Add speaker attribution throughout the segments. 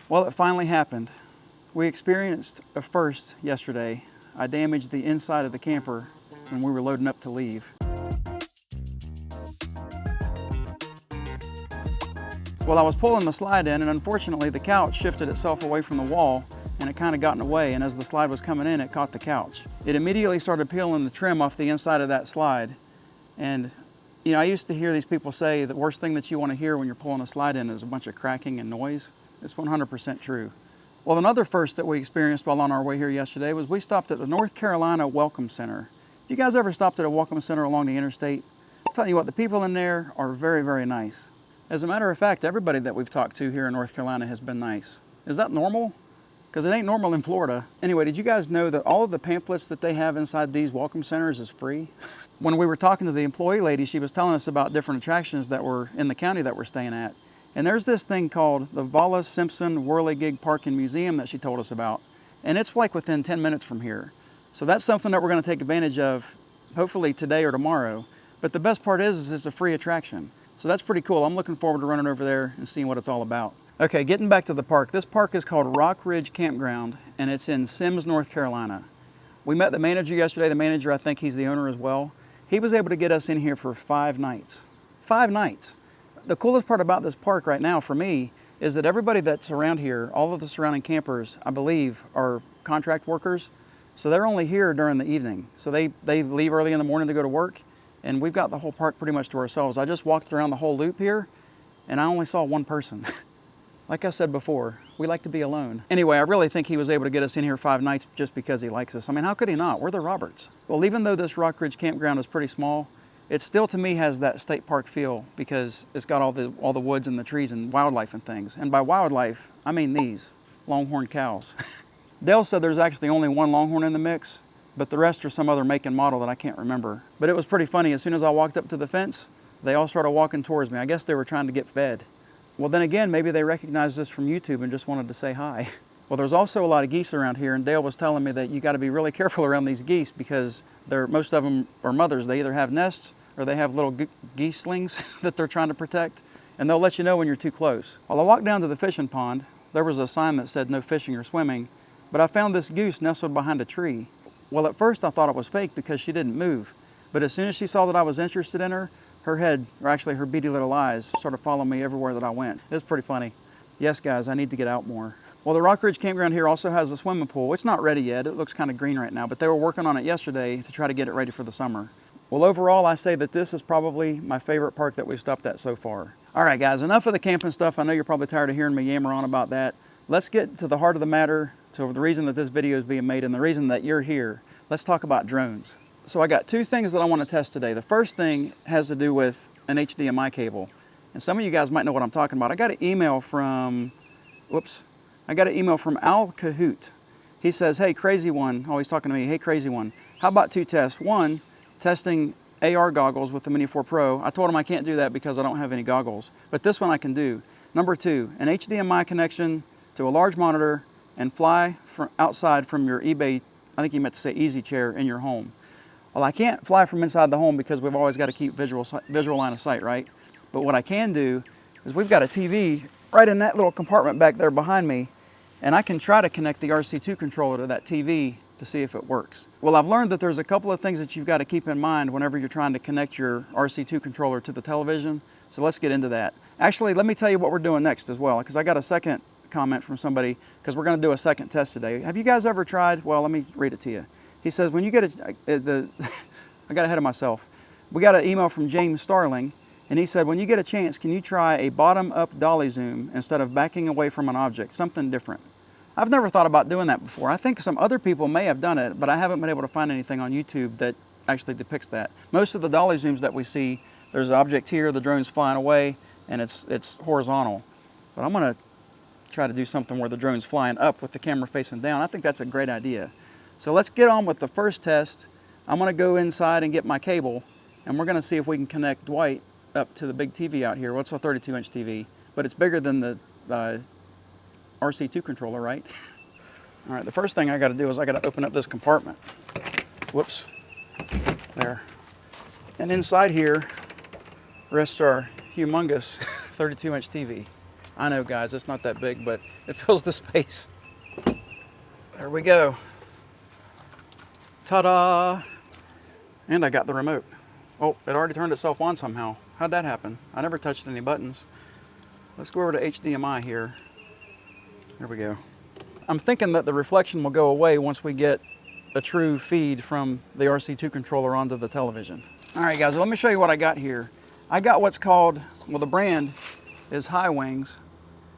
Speaker 1: Well, it finally happened. We experienced a first yesterday. I damaged the inside of the camper when we were loading up to leave. Well, I was pulling the slide in, and unfortunately the couch shifted itself away from the wall and it kind of got in the way, and as the slide was coming in, it caught the couch. It immediately started peeling the trim off the inside of that slide. And you know, I used to hear these people say the worst thing that you want to hear when you're pulling a slide in is a bunch of cracking and noise. It's 100% true. Well, another first that we experienced while on our way here yesterday was we stopped at the North Carolina Welcome Center. You guys ever stopped at a welcome center along the interstate? I'm telling you what, the people in there are very, very nice. As a matter of fact, everybody that we've talked to here in North Carolina has been nice. Is that normal? Because it ain't normal in Florida. Anyway, did you guys know that all of the pamphlets that they have inside these welcome centers is free? When we were talking to the employee lady, she was telling us about different attractions that were in the county that we're staying at. And there's this thing called the Wallace Simpson Whirligig Park and Museum that she told us about. And it's like within 10 minutes from here. So that's something that we're going to take advantage of, hopefully today or tomorrow. But the best part is it's a free attraction. So that's pretty cool. I'm looking forward to running over there and seeing what it's all about. Okay, getting back to the park. This park is called Rock Ridge Campground, and it's in Sims, North Carolina. We met the manager yesterday. The manager, I think he's the owner as well. He was able to get us in here for 5 nights. 5 nights. The coolest part about this park right now for me is that everybody that's around here, all of the surrounding campers, I believe, are contract workers. So they're only here during the evening. So they leave early in the morning to go to work, and we've got the whole park pretty much to ourselves. I just walked around the whole loop here, and I only saw one person. Like I said before, we like to be alone. Anyway, I really think he was able to get us in here 5 nights just because he likes us. I mean, how could he not? We're the Roberts. Well, even though this Rock Ridge Campground is pretty small, it still to me has that state park feel because it's got all the woods and the trees and wildlife and things. And by wildlife, I mean these longhorn cows. Dale said there's actually only one longhorn in the mix, but the rest are some other make and model that I can't remember. But it was pretty funny. As soon as I walked up to the fence, they all started walking towards me. I guess they were trying to get fed. Well, then again, maybe they recognized this from YouTube and just wanted to say hi. Well, there's also a lot of geese around here, and Dale was telling me that you got to be really careful around these geese because most of them are mothers. They either have nests or they have little geese slings that they're trying to protect, and they'll let you know when you're too close. Well, I walked down to the fishing pond. There was a sign that said no fishing or swimming, but I found this goose nestled behind a tree. Well, at first I thought it was fake because she didn't move, but as soon as she saw that I was interested in her, her head, or actually her beady little eyes, started following me everywhere that I went. It was pretty funny. Yes, guys, I need to get out more. Well, the Rock Ridge Campground here also has a swimming pool. It's not ready yet. It looks kind of green right now, but they were working on it yesterday to try to get it ready for the summer. Well, overall, I say that this is probably my favorite park that we've stopped at so far. All right, guys, enough of the camping stuff. I know you're probably tired of hearing me yammer on about that. Let's get to the heart of the matter, to the reason that this video is being made and the reason that you're here. Let's talk about drones. So I got 2 things that I want to test today. The first thing has to do with an HDMI cable. And some of you guys might know what I'm talking about. I got an email from, Al Kahoot. He says, hey, crazy one, always talking to me, hey, crazy one, how about 2 tests? 1, testing AR goggles with the Mini 4 Pro. I told him I can't do that because I don't have any goggles, but this one I can do. Number 2, an HDMI connection to a large monitor and fly from outside from your eBay, I think he meant to say easy chair in your home. Well, I can't fly from inside the home because we've always got to keep visual line of sight, right? But what I can do is we've got a TV right in that little compartment back there behind me, and I can try to connect the RC2 controller to that TV to see if it works. Well, I've learned that there's a couple of things that you've got to keep in mind whenever you're trying to connect your RC2 controller to the television. So let's get into that. Actually, let me tell you what we're doing next as well, because I got a second comment from somebody, because we're going to do a second test today. Have you guys ever tried, well, let me read it to you. He says, when you get I got ahead of myself. We got an email from James Starling, and he said, when you get a chance, can you try a bottom-up dolly zoom instead of backing away from an object, something different? I've never thought about doing that before. I think some other people may have done it, but I haven't been able to find anything on YouTube that actually depicts that. Most of the dolly zooms that we see, there's an object here, the drone's flying away, and it's horizontal. But I'm gonna try to do something where the drone's flying up with the camera facing down. I think that's a great idea. So let's get on with the first test. I'm gonna go inside and get my cable, and we're gonna see if we can connect Dwight up to the big TV out here. Well, it's a 32-inch TV, but it's bigger than the RC2 controller, right? All right, the first thing I gotta do is I gotta open up this compartment. Whoops, there. And inside here rests our humongous 32-inch TV. I know, guys, it's not that big, but it fills the space. There we go. Ta-da! And I got the remote. Oh, it already turned itself on somehow. How'd that happen? I never touched any buttons. Let's go over to HDMI here. There we go. I'm thinking that the reflection will go away once we get a true feed from the RC2 controller onto the television. All right, guys, let me show you what I got here. I got what's called, well, the brand is High Wings,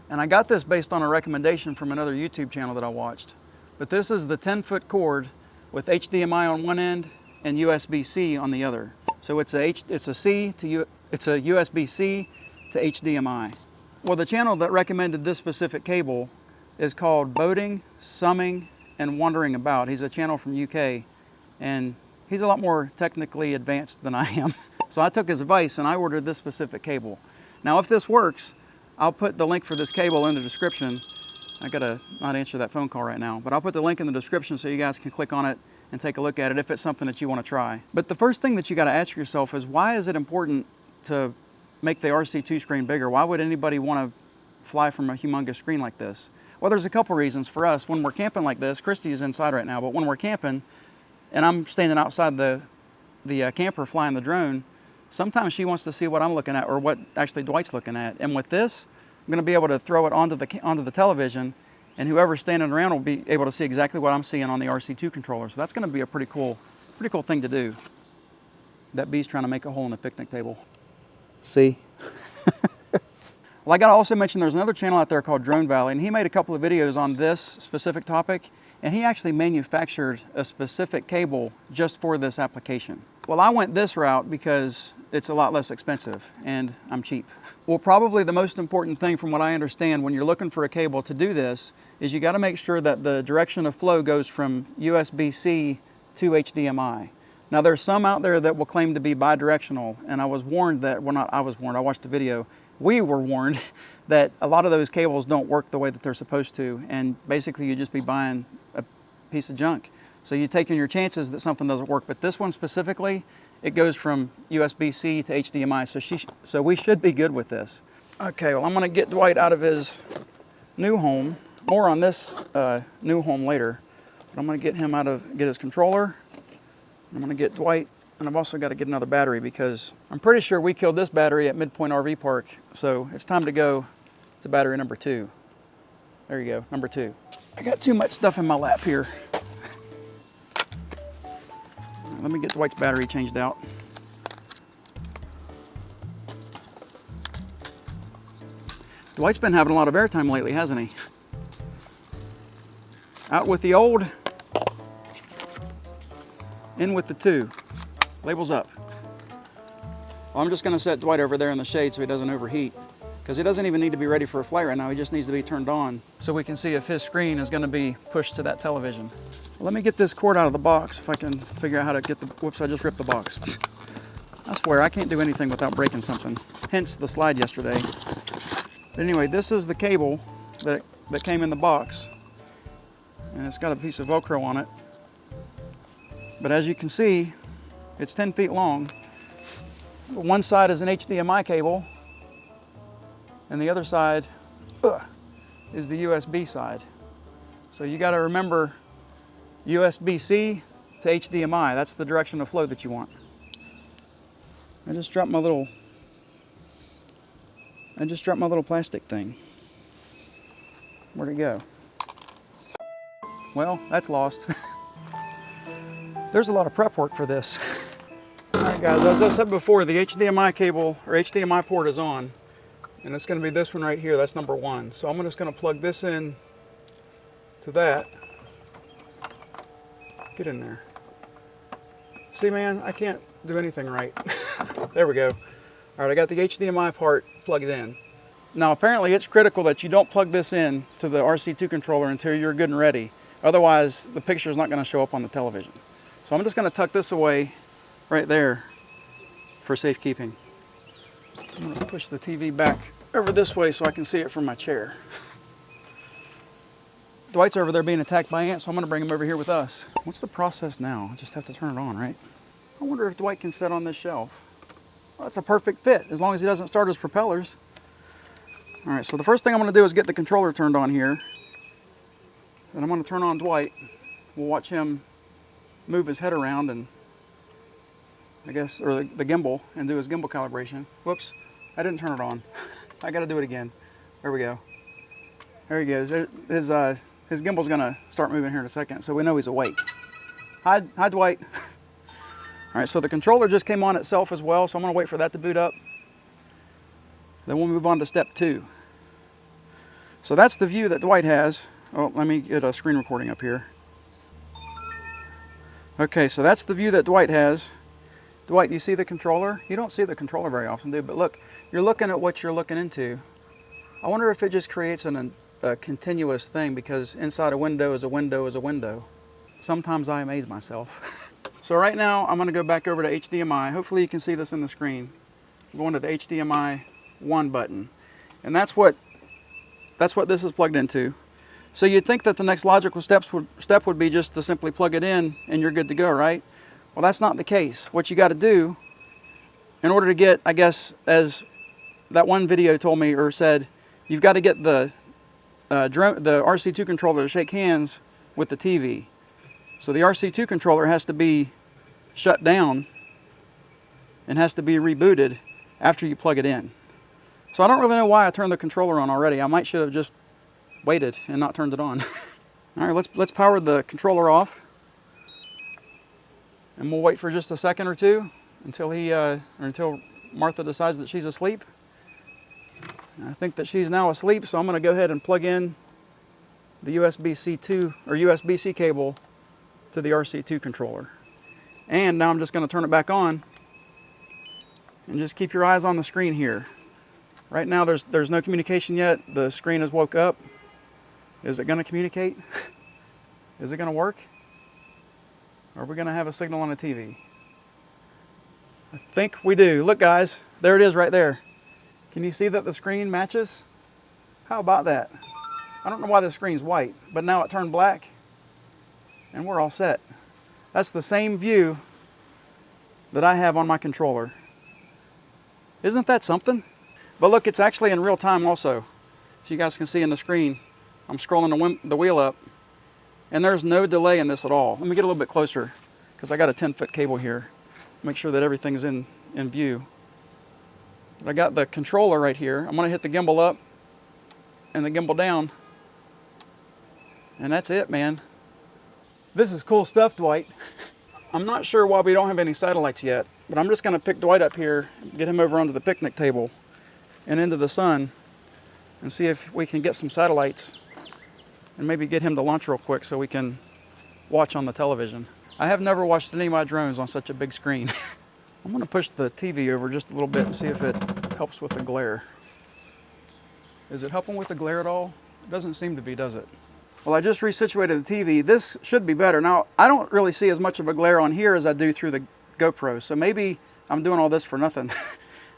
Speaker 1: and I got this based on a recommendation from another YouTube channel that I watched. But this is the 10-foot cord with HDMI on one end and USB-C on the other. So it's a USB-C to HDMI. Well, the channel that recommended this specific cable is called Boating, Summing, and Wandering About. He's a channel from UK, and he's a lot more technically advanced than I am. So I took his advice and I ordered this specific cable. Now, if this works, I'll put the link for this cable in the description. I gotta not answer that phone call right now, but I'll put the link in the description so you guys can click on it and take a look at it if it's something that you want to try. But the first thing that you got to ask yourself is, why is it important to make the RC2 screen bigger? Why would anybody want to fly from a humongous screen like this? Well, there's a couple reasons for us. When we're camping like this, Kristi is inside right now, but when we're camping and I'm standing outside the camper flying the drone, sometimes she wants to see what I'm looking at, or what actually Dwight's looking at. And with this, I'm going to be able to throw it onto the television, and whoever's standing around will be able to see exactly what I'm seeing on the RC2 controller. So that's going to be a pretty cool thing to do. That bee's trying to make a hole in the picnic table. See? Well, I got to also mention there's another channel out there called Drone Valley, and he made a couple of videos on this specific topic, and he actually manufactured a specific cable just for this application. Well, I went this route because it's a lot less expensive and I'm cheap. Well, probably the most important thing from what I understand when you're looking for a cable to do this is you got to make sure that the direction of flow goes from USB-C to HDMI. Now, there's some out there that will claim to be bidirectional, and I was warned that, well, not I was warned, I watched the video. We were warned that a lot of those cables don't work the way that they're supposed to, and basically you just be buying a piece of junk. So you're taking your chances that something doesn't work. But this one specifically, it goes from USB-C to HDMI, so we should be good with this. Okay, well, I'm gonna get Dwight out of his new home. More on this new home later. But I'm gonna get his controller. I'm gonna get Dwight, and I've also got to get another battery because I'm pretty sure we killed this battery at Midpoint RV Park. So it's time to go to battery number 2. There you go, number 2. I got too much stuff in my lap here. Let me get Dwight's battery changed out. Dwight's been having a lot of airtime lately, hasn't he? Out with the old, in with the 2. Labels up. Well, I'm just going to set Dwight over there in the shade so he doesn't overheat, because he doesn't even need to be ready for a flight right now. He just needs to be turned on so we can see if his screen is going to be pushed to that television. Let me get this cord out of the box if I can figure out how to get the, whoops, I just ripped the box. I swear I can't do anything without breaking something. Hence the slide yesterday. But anyway, this is the cable that came in the box, and it's got a piece of Velcro on it. But as you can see, it's 10 feet long. One side is an HDMI cable, and the other side is the USB side. So you got to remember USB-C to HDMI. That's the direction of flow that you want. I just dropped my little plastic thing. Where'd it go? Well, that's lost. There's a lot of prep work for this. All right, guys, as I said before, the HDMI cable or HDMI port is on, and it's going to be this one right here. That's number 1. So I'm just going to plug this in to that. Get in there. See, man, I can't do anything right. There we go. All right, I got the HDMI part plugged in. Now, apparently it's critical that you don't plug this in to the RC2 controller until you're good and ready. Otherwise, the picture is not going to show up on the television. So I'm just going to tuck this away right there for safekeeping. I'm going to push the TV back over this way so I can see it from my chair. Dwight's over there being attacked by ants, so I'm going to bring him over here with us. What's the process now? I just have to turn it on, right? I wonder if Dwight can sit on this shelf. Well, that's a perfect fit, as long as he doesn't start his propellers. All right, so the first thing I'm gonna do is get the controller turned on here. Then I'm gonna turn on Dwight. We'll watch him move his head around and I guess, or the gimbal, and do his gimbal calibration. Whoops, I didn't turn it on. I gotta do it again. There we go. There he goes. His gimbal's gonna start moving here in a second, so we know he's awake. Hi Dwight. All right, so the controller just came on itself as well, so I'm gonna wait for that to boot up. Then we'll move on to step 2. So that's the view that Dwight has. Oh, let me get a screen recording up here. Okay, so that's the view that Dwight has. Dwight, do you see the controller? You don't see the controller very often, do you? But look, you're looking at what you're looking into. I wonder if it just creates a continuous thing, because inside a window is a window is a window. Sometimes I amaze myself. So right now I'm gonna go back over to HDMI. Hopefully you can see this in the screen. I'm going to the HDMI 1 button. And that's what this is plugged into. So you'd think that the next logical step would be just to simply plug it in and you're good to go, right? Well, that's not the case. What you got to do in order to get, I guess, as that one video told me or said, you've got to get the RC2 controller to shake hands with the TV. So the RC2 controller has to be shut down and has to be rebooted after you plug it in. So I don't really know why I turned the controller on already. I might should have just waited and not turned it on. All right, let's power the controller off. And we'll wait for just a second or two until until Martha decides that she's asleep. And I think that she's now asleep, so I'm going to go ahead and plug in the USB-C2 or USB-C cable to the RC2 controller. And now I'm just going to turn it back on and just keep your eyes on the screen here. Right now there's no communication yet. The screen has woke up. Is it going to communicate? Is it going to work? Or are we going to have a signal on the TV? I think we do. Look guys, there it is right there. Can you see that the screen matches? How about that? I don't know why the screen's white, but now it turned black and we're all set. That's the same view that I have on my controller. Isn't that something? But look, it's actually in real time also. So you guys can see in the screen, I'm scrolling the wheel up and there's no delay in this at all. Let me get a little bit closer because I got a 10-foot cable here. Make sure that everything's in view. But I got the controller right here. I'm gonna hit the gimbal up and the gimbal down. And that's it, man. This is cool stuff, Dwight. I'm not sure why we don't have any satellites yet, but I'm just gonna pick Dwight up here, get him over onto the picnic table and into the sun and see if we can get some satellites and maybe get him to launch real quick so we can watch on the television. I have never watched any of my drones on such a big screen. I'm gonna push the TV over just a little bit and see if it helps with the glare. Is it helping with the glare at all? It doesn't seem to be, does it? Well, I just resituated the TV. This should be better. Now, I don't really see as much of a glare on here as I do through the GoPro, so maybe I'm doing all this for nothing.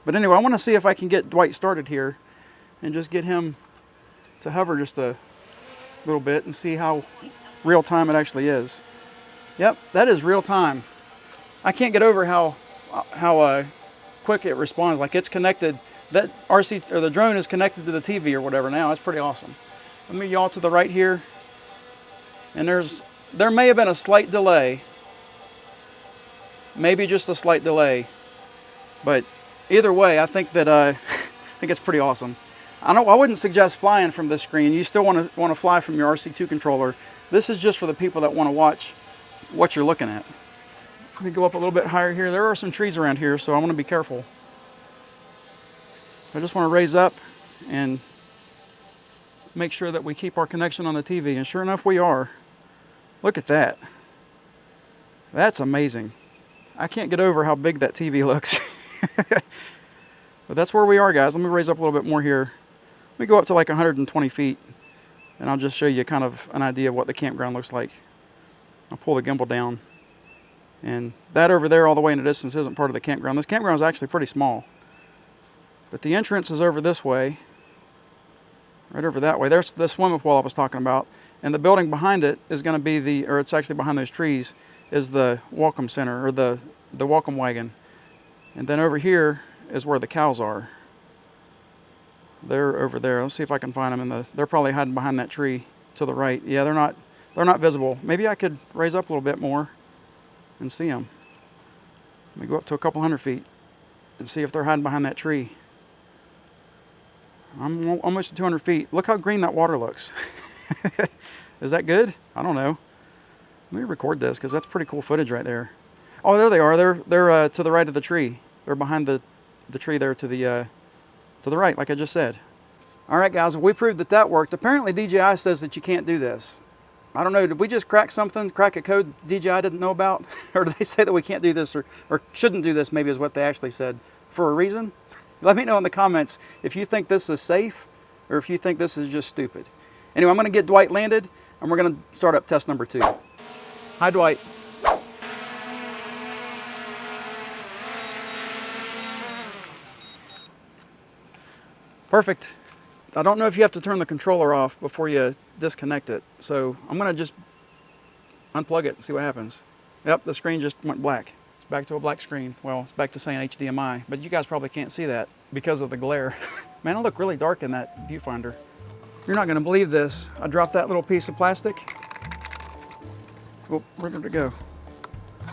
Speaker 1: But anyway, I wanna see if I can get Dwight started here and just get him to hover just a little bit and see how real time it actually is. Yep, that is real time. I can't get over how quick it responds. Like it's connected. That RC or the drone is connected to the TV or whatever now. It's pretty awesome. Let me yaw to the right here. And there may have been a slight delay. Maybe just a slight delay. But either way, I think that I think it's pretty awesome. I wouldn't suggest flying from this screen. You still want to fly from your RC2 controller. This is just for the people that want to watch what you're looking at. Let me go up a little bit higher here. There are some trees around here, so I want to be careful. I just want to raise up and make sure that we keep our connection on the TV. And sure enough, we are. Look at that. That's amazing. I can't get over how big that TV looks. But that's where we are, guys. Let me raise up a little bit more here. Let me go up to like 120 feet and I'll just show you kind of an idea of what the campground looks like. I'll pull the gimbal down. And that over there all the way in the distance isn't part of the campground. This campground is actually pretty small. But the entrance is over this way. Right over that way. There's the swimming pool I was talking about. And the building behind it is going to be or it's actually behind those trees, is the welcome center or the welcome wagon. And then over here is where the cows are. They're over there. Let's see if I can find them they're probably hiding behind that tree to the right. Yeah, they're not visible. Maybe I could raise up a little bit more and see them. Let me go up to a couple hundred feet and see if they're hiding behind that tree. I'm almost at 200 feet. Look how green that water looks. Is that good? I don't know. Let me record this because that's pretty cool footage right there. Oh, there they are. They're to the right of the tree. They're behind the tree there to the right, like I just said. All right, guys, we proved that worked. Apparently, DJI says that you can't do this. I don't know, did we just crack a code DJI didn't know about? Or did they say that we can't do this or shouldn't do this, maybe is what they actually said, for a reason? Let me know in the comments if you think this is safe or if you think this is just stupid. Anyway, I'm going to get Dwight landed, and we're going to start up test number 2. Hi, Dwight. Perfect. I don't know if you have to turn the controller off before you disconnect it. So I'm going to just unplug it and see what happens. Yep, the screen just went black. It's back to a black screen. Well, it's back to saying HDMI, but you guys probably can't see that because of the glare. Man, I look really dark in that viewfinder. You're not going to believe this. I dropped that little piece of plastic. Oh, where did it go?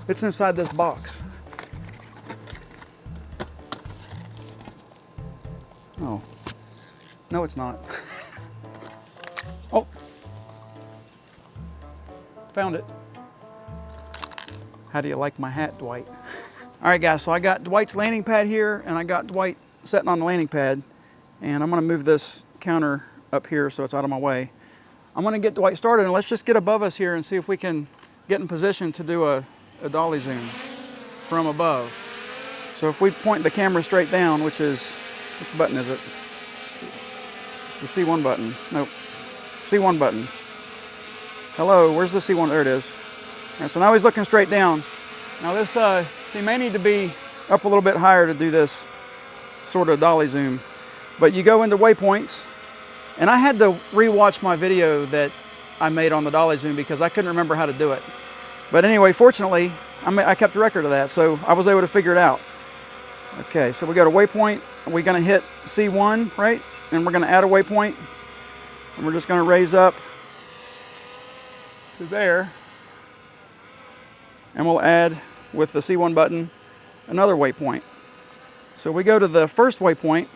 Speaker 1: It's inside this box. Oh. No, it's not. Oh. Found it. How do you like my hat, Dwight? All right, guys, so I got Dwight's landing pad here, and I got Dwight sitting on the landing pad, and I'm gonna move this counter up here so it's out of my way. I'm gonna get Dwight started, and let's just get above us here and see if we can get in position to do a dolly zoom from above. So if we point the camera straight down, which button is it? It's the C1 button. Nope. C1 button. Hello, where's the C1? There it is. All right, so now he's looking straight down. Now this, he may need to be up a little bit higher to do this sort of dolly zoom. But you go into waypoints, and I had to re-watch my video that I made on the dolly zoom because I couldn't remember how to do it. But anyway, fortunately, I kept a record of that, so I was able to figure it out. Okay, so we go to waypoint, and we're gonna hit C1, right? And we're gonna add a waypoint, and we're just gonna raise up to there. And we'll add, with the C1 button, another waypoint. So we go to the first waypoint,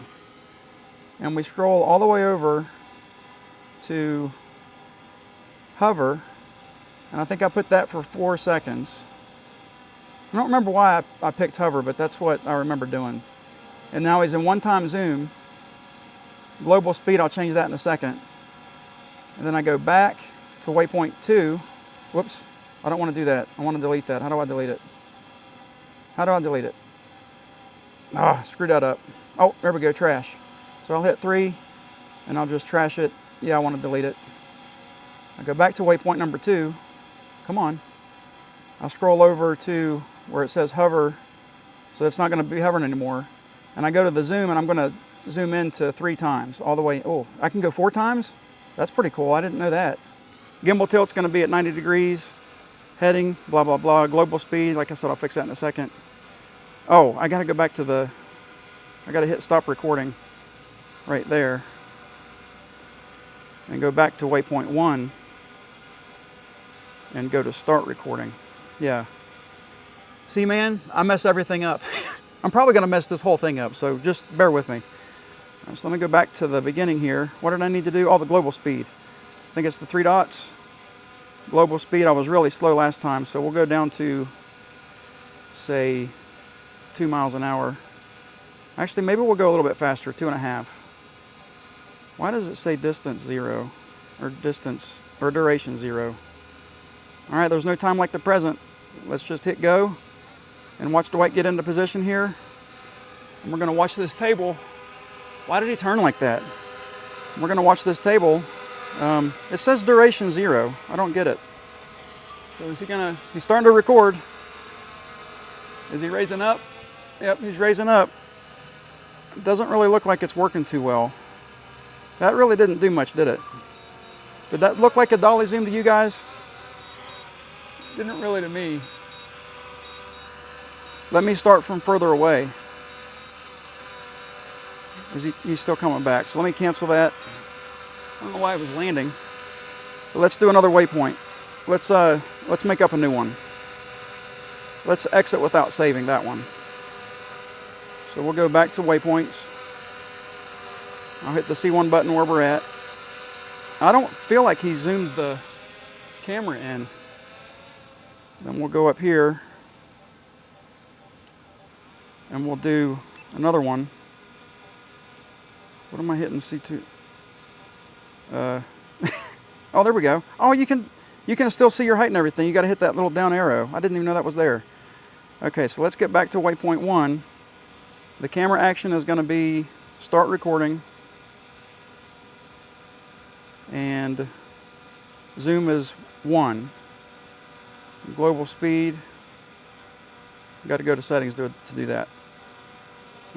Speaker 1: and we scroll all the way over to hover, and I think I put that for 4 seconds. I don't remember why I picked hover, but that's what I remember doing. And now he's in one-time zoom. Global speed, I'll change that in a second. And then I go back to waypoint 2. Whoops, I don't want to do that. I want to delete that. How do I delete it? How do I delete it? Ah, screwed that up. Oh, there we go, trash. So I'll hit 3, and I'll just trash it. Yeah, I want to delete it. I go back to waypoint number 2. Come on. I'll scroll over to where it says hover, so it's not going to be hovering anymore. And I go to the zoom, and I'm going to zoom in to 3 times, all the way. Oh, I can go 4 times? That's pretty cool. I didn't know that. Gimbal tilt's going to be at 90 degrees. Heading, blah, blah, blah. Global speed, like I said, I'll fix that in a second. Oh, I got to go back to I got to hit stop recording right there. And go back to waypoint 1 and go to start recording. Yeah. See, man, I mess everything up. I'm probably going to mess this whole thing up, so just bear with me. All right, so let me go back to the beginning here. What did I need to do? Oh, the global speed. I think it's the 3 dots. Global speed, I was really slow last time, so we'll go down to, say, 2 miles an hour. Actually, maybe we'll go a little bit faster, 2.5. Why does it say distance 0? Or duration 0? All right, there's no time like the present. Let's just hit go and watch Dwight get into position here. And we're gonna watch this table. Why did he turn like that? We're gonna watch this table. It says duration 0. I don't get it. So he's starting to record. Is he raising up? Yep, he's raising up. It doesn't really look like it's working too well. That really didn't do much, did it? Did that look like a dolly zoom to you guys? Didn't really to me. Let me start from further away. He's still coming back. So let me cancel that. I don't know why it was landing. But let's do another waypoint. Let's make up a new one. Let's exit without saving that one. So we'll go back to waypoints. I'll hit the C1 button where we're at. I don't feel like he zoomed the camera in. Then we'll go up here and we'll do another one. What am I hitting? C2? Oh, there we go. Oh, you can still see your height and everything. You got to hit that little down arrow. I didn't even know that was there. Okay, so let's get back to waypoint 1. The camera action is going to be start recording, and zoom is 1. Global speed, you got to go to settings to do that.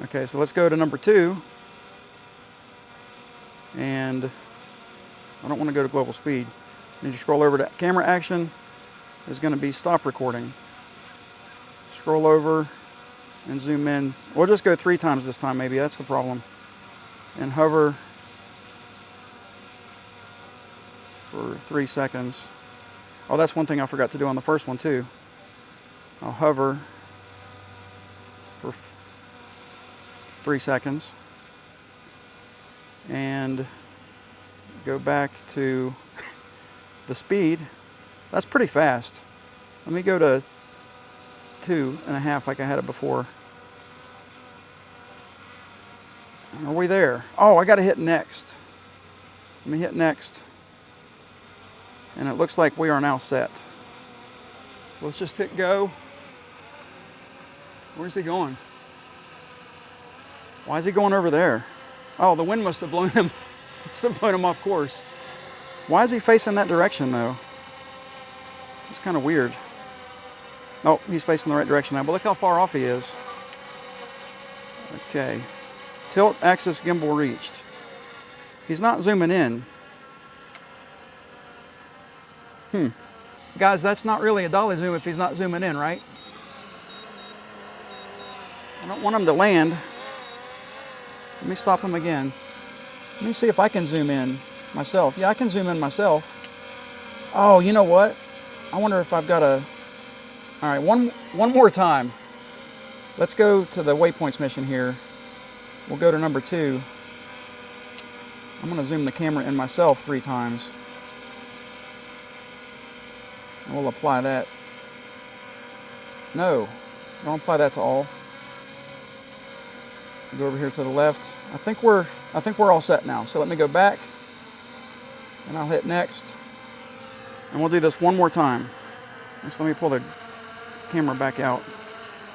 Speaker 1: Okay, so let's go to number 2, and I don't want to go to global speed. I need to scroll over to camera action is going to be stop recording. Scroll over and zoom in. We'll just go 3 times this time, maybe. That's the problem. And hover for 3 seconds. Oh, that's one thing I forgot to do on the first one too. I'll hover for 3 seconds and go back to the speed. That's pretty fast. Let me go to 2.5 like I had it before. Are we there? Oh, I got to hit next. Let me hit next. And it looks like we are now set. Let's just hit go. Where's he going? Why is he going over there? Oh, the wind must have blown him, off course. Why is he facing that direction though? It's kind of weird. Oh, he's facing the right direction now, but look how far off he is. Okay. Tilt axis gimbal reached. He's not zooming in. Guys, that's not really a dolly zoom if he's not zooming in, right? I don't want him to land. Let me stop him again. Let me see if I can zoom in myself. Yeah, I can zoom in myself. Oh, you know what? I wonder if I've got a... All right, one more time. Let's go to the waypoints mission here. We'll go to number 2. I'm going to zoom the camera in myself 3 times. And we'll apply that. No, don't apply that to all. Go over here to the left. I think we're all set now. So let me go back, and I'll hit next, and we'll do this one more time. Just let me pull the camera back out.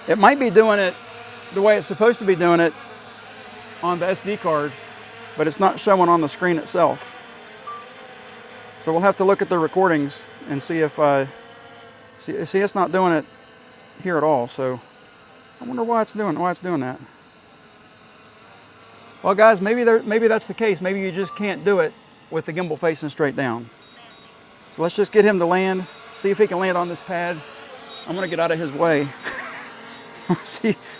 Speaker 1: It might be doing it the way it's supposed to be doing it on the SD card, but it's not showing on the screen itself. So we'll have to look at the recordings and see if see it's not doing it here at all. So I wonder why it's doing that. Well, guys, maybe that's the case. Maybe you just can't do it with the gimbal facing straight down. So let's just get him to land. See if he can land on this pad. I'm gonna get out of his way.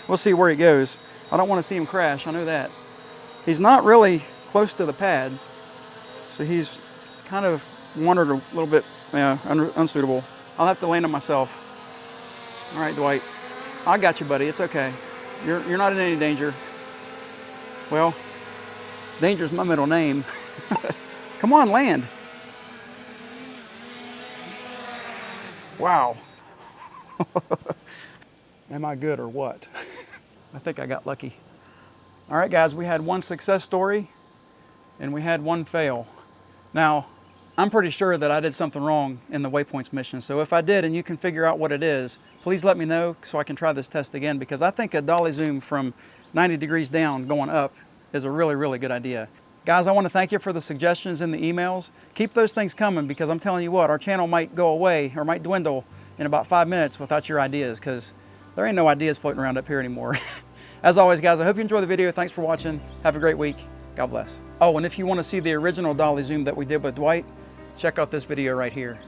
Speaker 1: We'll see where he goes. I don't want to see him crash. I know that. He's not really close to the pad, so he's kind of wandered a little bit unsuitable. I'll have to land him myself. All right, Dwight. I got you, buddy. It's okay. You're not in any danger. Well, danger's my middle name. Come on, land. Wow. Am I good or what? I think I got lucky. All right, guys, we had one success story and we had one fail. Now, I'm pretty sure that I did something wrong in the waypoints mission. So if I did and you can figure out what it is, please let me know so I can try this test again, because I think a dolly zoom from 90 degrees down going up is a really, really good idea. Guys, I want to thank you for the suggestions in the emails. Keep those things coming, because I'm telling you what, our channel might go away or might dwindle in about 5 minutes without your ideas, because there ain't no ideas floating around up here anymore. As always, guys, I hope you enjoy the video. Thanks for watching. Have a great week. God bless. Oh, and if you want to see the original dolly zoom that we did with Dwight, check out this video right here.